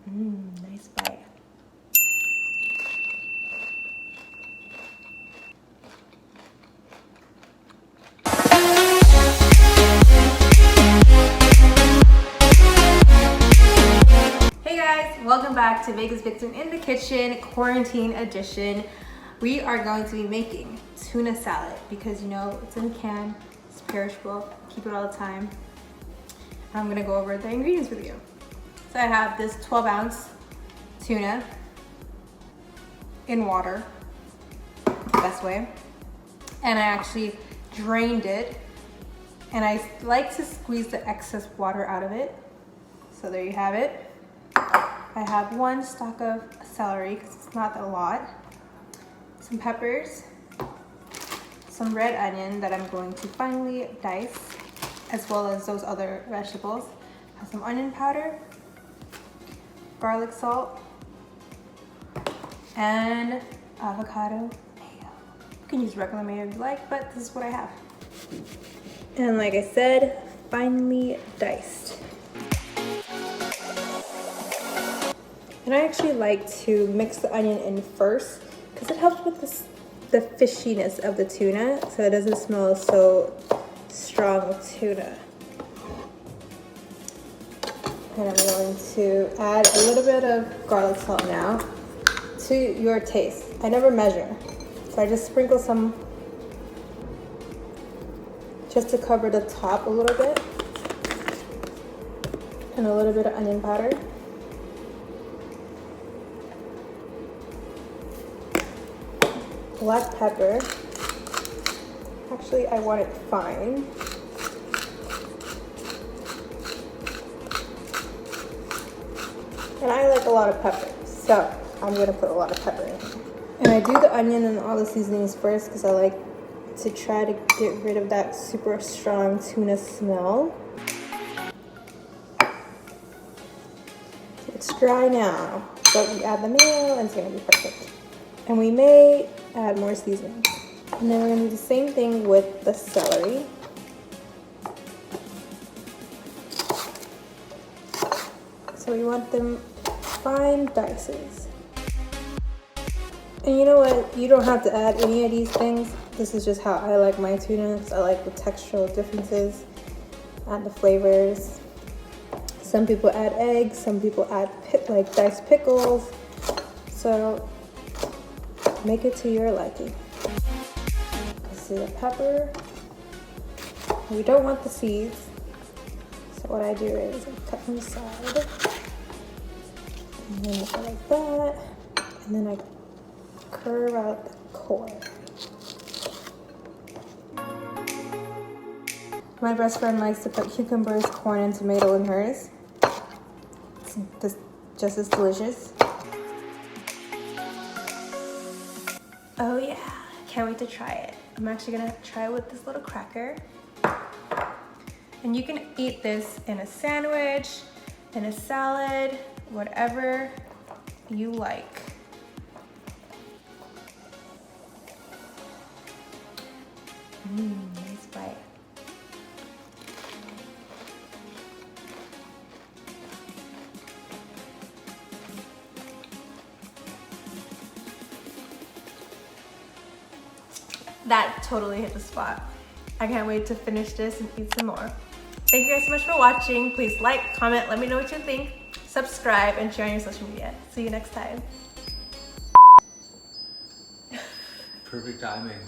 Nice bite. Hey guys, welcome back to Vegas Vixen in the kitchen, quarantine edition. We are going to be making tuna salad because you know it's in a can, it's perishable, keep it all the time. I'm gonna go over the ingredients with you. So I have this 12-ounce tuna in water, best way. And I actually drained it, and I like to squeeze the excess water out of it. So there you have it. I have one stalk of celery because it's not a lot. Some peppers, some red onion that I'm going to finely dice, as well as those other vegetables. I have some onion powder, garlic salt, and avocado mayo. You can use regular mayo if you like, but this is what I have. And like I said, finely diced. And I actually like to mix the onion in first because it helps with the fishiness of the tuna, so it doesn't smell so strong of tuna. And I'm going to add a little bit of garlic salt now to your taste. I never measure, so I just sprinkle some just to cover the top a little bit, and a little bit of onion powder. Black pepper. Actually, I want it fine. And I like a lot of pepper, so I'm gonna put a lot of pepper in. And I do the onion and all the seasonings first because I like to try to get rid of that super strong tuna smell. It's dry now, but we add the mayo and it's gonna be perfect. And we may add more seasoning. And then we're gonna do the same thing with the celery. So we want them fine dices. And you know what? You don't have to add any of these things. This is just how I like my tuna. I like the textural differences and the flavors. Some people add eggs, some people add like diced pickles. So make it to your liking. This is the pepper. We don't want the seeds. So what I do is I cut them aside. And then I go like that. And then I curve out the core. My best friend likes to put cucumbers, corn, and tomato in hers. It's just as delicious. Oh yeah, can't wait to try it. I'm actually gonna try it with this little cracker. And you can eat this in a sandwich, in a salad, whatever you like. Nice bite. That totally hit the spot. I can't wait to finish this and eat some more. Thank you guys so much for watching. Please like, comment, let me know what you think. Subscribe and share on your social media. See you next time. Perfect timing.